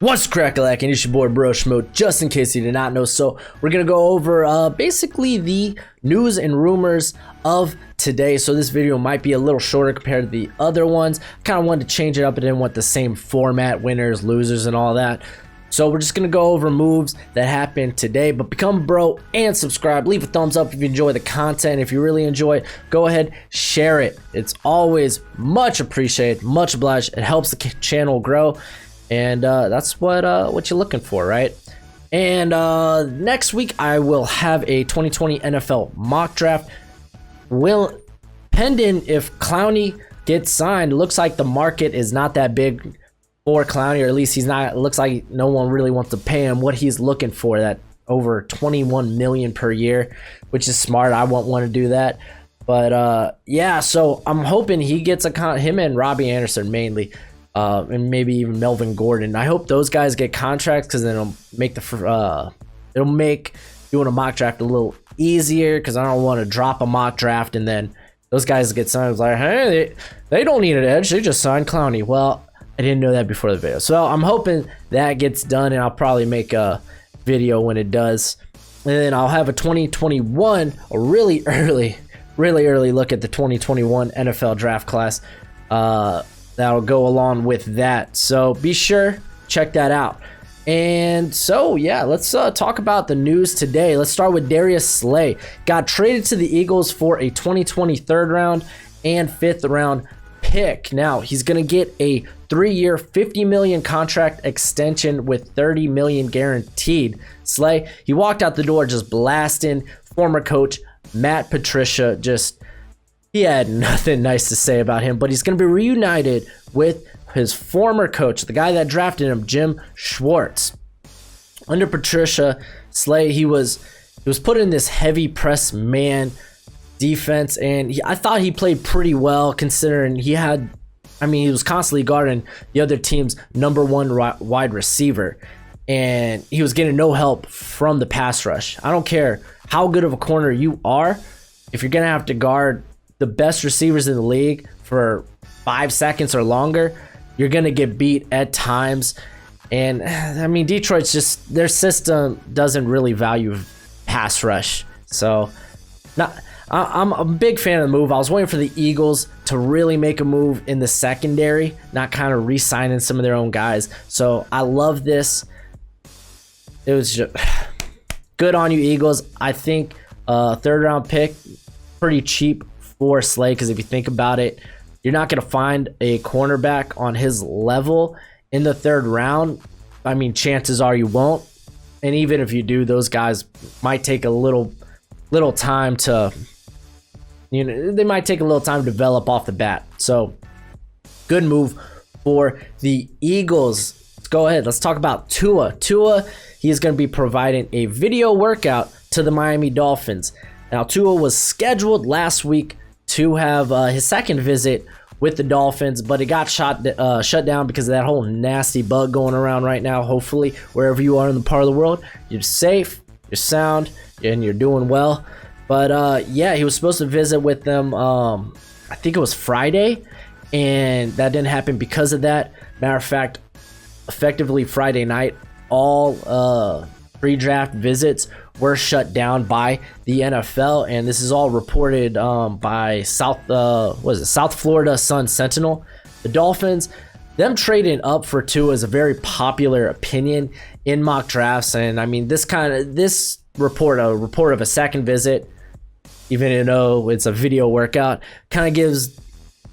What's crack-a-lackin'? It's your boy Bro Schmo, just in case you did not know. So we're gonna go over basically the news and rumors of today. So this video might be a little shorter compared to the other ones. Kind of wanted to change it up. I didn't want the same format, winners, losers, and all that. So we're just gonna go over moves that happened today. But become a bro and subscribe. Leave a thumbs up if you enjoy the content. If you really enjoy it, go ahead, share it. It's always much appreciated, much obliged. It helps the channel grow. And that's what you're looking for, right? And next week I will have a 2020 NFL mock draft. Pending if Clowney gets signed. It looks like the market is not that big for Clowney, or at least he's not. It looks like no one really wants to pay him what he's looking for, that over 21 million per year, which is smart. I won't want to do that. But yeah, so I'm hoping he gets him and Robbie Anderson mainly. And maybe even Melvin Gordon. I hope those guys get contracts, because then it'll make doing a mock draft a little easier, because I don't want to drop a mock draft and then those guys get signed. It's like, hey, they don't need an edge, they just signed Clowney. Well, I didn't know that before the video, so I'm hoping that gets done, and I'll probably make a video when it does. And then I'll have a 2021, a really early look at the 2021 NFL draft class. That'll go along with that, so be sure check that out. And so yeah, let's talk about the news today. Let's start with Darius Slay. Got traded to the Eagles for a 2020 third round and fifth round pick. Now he's gonna get a 3-year $50 million contract extension with $30 million guaranteed. Slay, he walked out the door just blasting former coach Matt Patricia. He had nothing nice to say about him, but he's going to be reunited with his former coach, the guy that drafted him, Jim Schwartz. Under Patricia, Slay, he was put in this heavy press man defense, and I thought he played pretty well, considering he was constantly guarding the other team's #1 wide receiver, and he was getting no help from the pass rush. I don't care how good of a corner you are, if you're going to have to guard the best receivers in the league for 5 seconds or longer, you're going to get beat at times. And I mean, Detroit's just, their system doesn't really value pass rush. So I'm a big fan of the move. I was waiting for the Eagles to really make a move in the secondary, not kind of re-signing some of their own guys. So I love this. It was just good on you, Eagles. I think third round pick, pretty cheap for Slay, because if you think about it, you're not going to find a cornerback on his level in the third round. I mean, chances are you won't, and even if you do, those guys might take a little time to, they might take a little time to develop off the bat. So good move for the Eagles. Let's go ahead, let's talk about Tua. He is going to be providing a video workout to the Miami Dolphins. Now, Tua was scheduled last week to have his second visit with the Dolphins, but it got shut down because of that whole nasty bug going around right now. Hopefully, wherever you are in the part of the world, you're safe, you're sound, and you're doing well. But yeah, he was supposed to visit with them, I think it was Friday, and that didn't happen because of that. Matter of fact, effectively Friday night, all pre-draft visits were shut down by the NFL, and this is all reported by South Florida Sun Sentinel. The Dolphins, them trading up for Tua is a very popular opinion in mock drafts, and I mean, this report, a report of a second visit, even though it's a video workout, kind of gives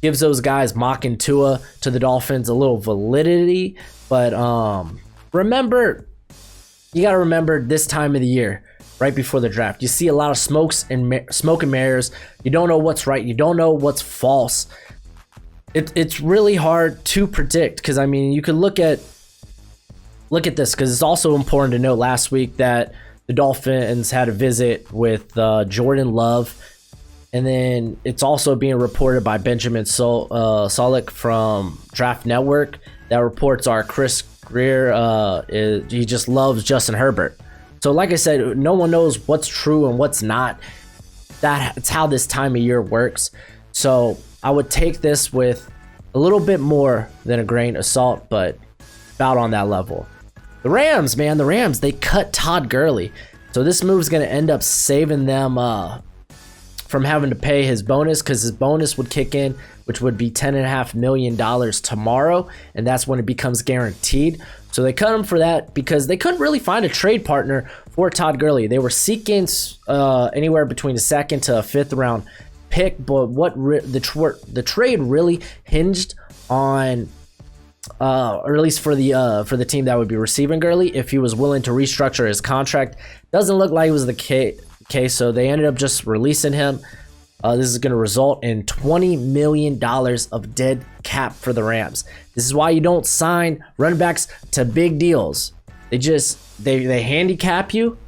those guys mocking Tua to the Dolphins a little validity. But you got to remember this time of the year, right before the draft, you see a lot of smoke and mirrors. You don't know what's right, you don't know what's false. It's really hard to predict, because I mean, you could look at this, because it's also important to note last week that the Dolphins had a visit with Jordan Love, and then it's also being reported by Benjamin Solik from Draft Network that reports are Chris Greer he just loves Justin Herbert. So like I said, no one knows what's true and what's not. That's how this time of year works. So I would take this with a little bit more than a grain of salt, but about on that level. The Rams, man, the Rams, they cut Todd Gurley. So this move is going to end up saving them from having to pay his bonus, because his bonus would kick in, which would be $10.5 million tomorrow, and that's when it becomes guaranteed. So they cut him for that because they couldn't really find a trade partner for Todd Gurley. They were seeking anywhere between a second to a fifth round pick, but what the trade really hinged on, or at least for the team that would be receiving Gurley, if he was willing to restructure his contract. Doesn't look like it was the case, so they ended up just releasing him. This is going to result in $20 million of dead cap for the Rams. This is why you don't sign running backs to big deals. They handicap you.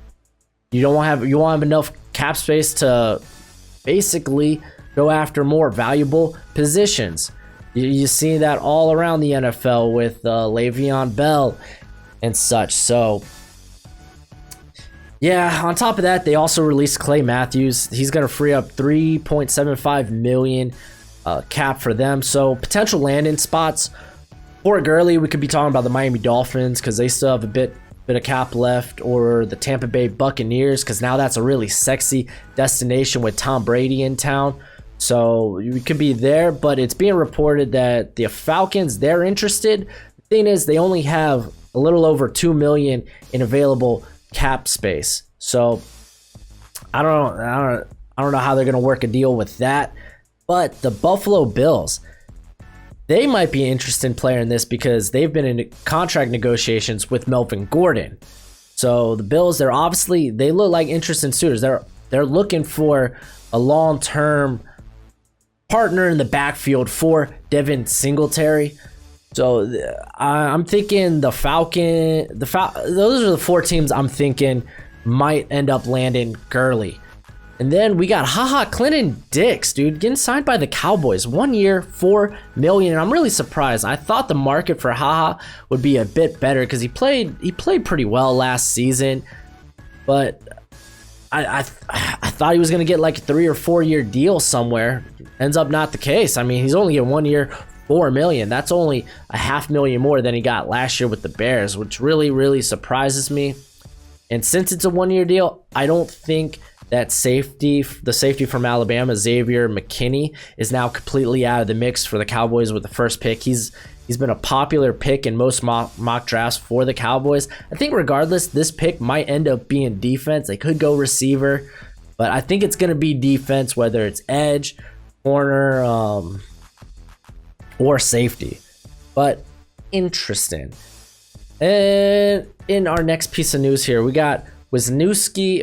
You won't have enough cap space to basically go after more valuable positions. You see that all around the NFL with Le'Veon Bell and such. So yeah, on top of that, they also released Clay Matthews. He's going to free up $3.75 million cap for them. So potential landing spots for Gurley, we could be talking about the Miami Dolphins because they still have a bit of cap left, or the Tampa Bay Buccaneers, because now that's a really sexy destination with Tom Brady in town. So we could be there, but it's being reported that the Falcons, they're interested. The thing is, they only have a little over $2 million in available cap space. So I don't know how they're going to work a deal with that. But the Buffalo Bills, they might be an interesting player in this because they've been in contract negotiations with Melvin Gordon. So the Bills, they look like interesting suitors. They're looking for a long-term partner in the backfield for Devin Singletary. So I'm thinking those are the four teams I'm thinking might end up landing Gurley. And then we got Clinton Dix, dude, getting signed by the Cowboys. 1 year, $4 million. And I'm really surprised. I thought the market for would be a bit better because he played pretty well last season. But I thought he was going to get like a 3 or 4 year deal somewhere. Ends up not the case. I mean, he's only in 1 year, $4 million. That's only $500,000 more than he got last year with the Bears, which really, really surprises me. And since it's a 1 year deal, I don't think that the safety from Alabama, Xavier McKinney, is now completely out of the mix for the Cowboys with the first pick. He's been a popular pick in most mock drafts for the Cowboys. I think regardless, this pick might end up being defense. They could go receiver, but I think it's going to be defense, whether it's edge, corner, or safety. But interesting. And in our next piece of news here, we got Wisniewski.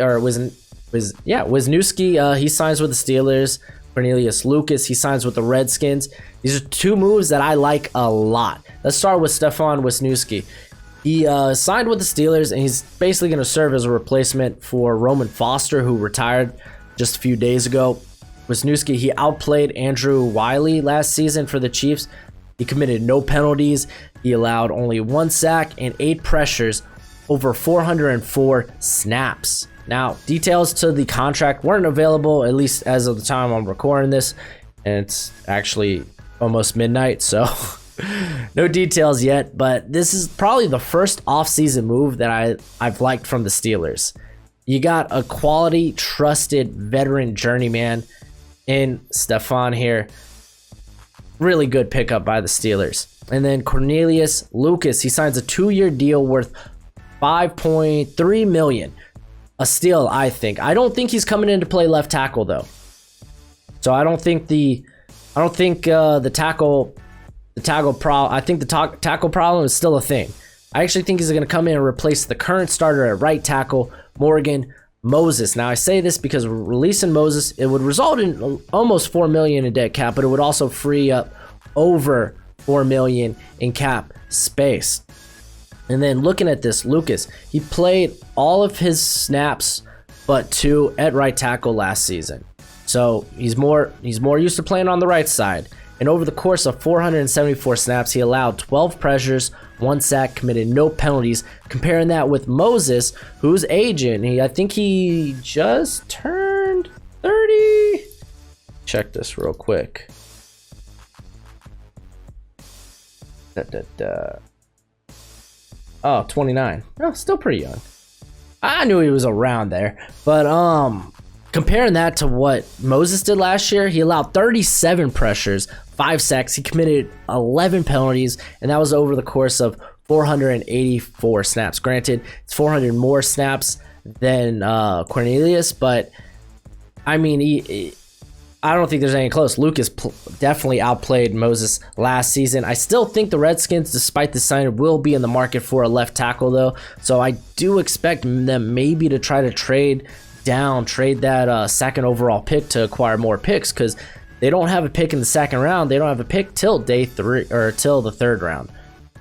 He signs with the Steelers. Cornelius Lucas, he signs with the Redskins. These are two moves that I like a lot. Let's start with Stefan Wisniewski. He signed with the Steelers, and he's basically going to serve as a replacement for Roman Foster, who retired just a few days ago. Wisniewski, he outplayed Andrew Wiley last season for the Chiefs. He committed no penalties. He allowed only 1 sack and 8 pressures over 404 snaps. Now, details to the contract weren't available, at least as of the time I'm recording this, and it's actually almost midnight, so no details yet, but this is probably the first offseason move that I've liked from the Steelers. You got a quality, trusted veteran journeyman in Stefan here. Really good pickup by the Steelers. And then Cornelius Lucas, he signs a 2-year deal worth $5.3 million. A steal, I think. I don't think he's coming in to play left tackle though. So I think the tackle problem is still a thing. I actually think he's going to come in and replace the current starter at right tackle, Morgan Moses. Now I say this because releasing Moses, it would result in almost $4 million in dead cap, but it would also free up over $4 million in cap space. And then looking at this, Lucas, he played all of his snaps but 2 at right tackle last season. So he's more used to playing on the right side. And over the course of 474 snaps, he allowed 12 pressures, 1 sack, committed no penalties. Comparing that with Moses, who's aging. I think he just turned 30. Check this real quick. Oh, 29. Oh, still pretty young. I knew he was around there, but comparing that to what Moses did last year, he allowed 37 pressures, 5 sacks, he committed 11 penalties, and that was over the course of 484 snaps. Granted, it's 400 more snaps than Cornelius, but I mean, I don't think there's any close. Lucas definitely outplayed Moses last season. I still think the Redskins, despite the signing, will be in the market for a left tackle, though. So I do expect them maybe to try to trade that second overall pick to acquire more picks, because they don't have a pick in the second round. They don't have a pick till day 3 or till the 3rd round.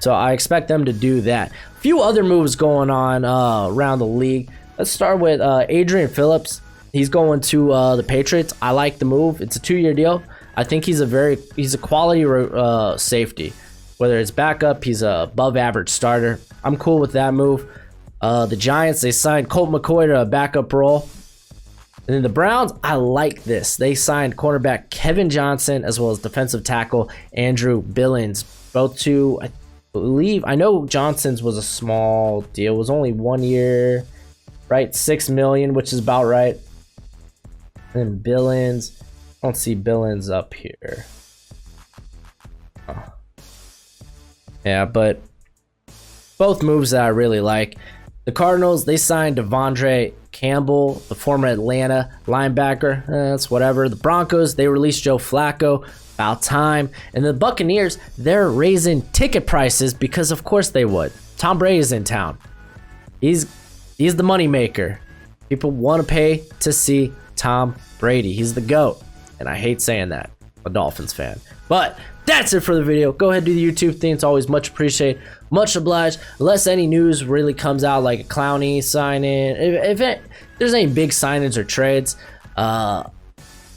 So I expect them to do that. A few other moves going on around the league. Let's start with Adrian Phillips. He's going to the Patriots. I like the move. It's a 2-year deal. I think he's a quality safety. Whether it's backup, he's a above average starter. I'm cool with that move. The Giants, they signed Colt McCoy to a backup role. And then the Browns, I like this. They signed cornerback Kevin Johnson as well as defensive tackle Andrew Billings. Both to, I know Johnson's was a small deal. It was only 1 year, right? $6 million, which is about right. And Billings, I don't see Billings up here. Oh. Yeah, but both moves that I really like. The Cardinals, they signed Devondre Campbell, the former Atlanta linebacker. That's whatever. The Broncos, they released Joe Flacco. About time. And the Buccaneers, they're raising ticket prices because of course they would. Tom Brady's in town. He's the moneymaker. People want to pay to see Tom Brady. He's the GOAT. And I hate saying that. I'm a Dolphins fan. But that's it for the video. Go ahead and do the YouTube thing. It's always much appreciated. Much obliged. Unless any news really comes out, like a Clowney sign-in. If there's any big signings or trades,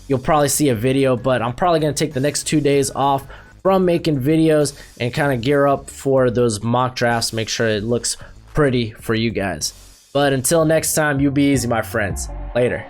you'll probably see a video. But I'm probably going to take the next 2 days off from making videos and kind of gear up for those mock drafts. Make sure it looks pretty for you guys. But until next time, you be easy, my friends. Later.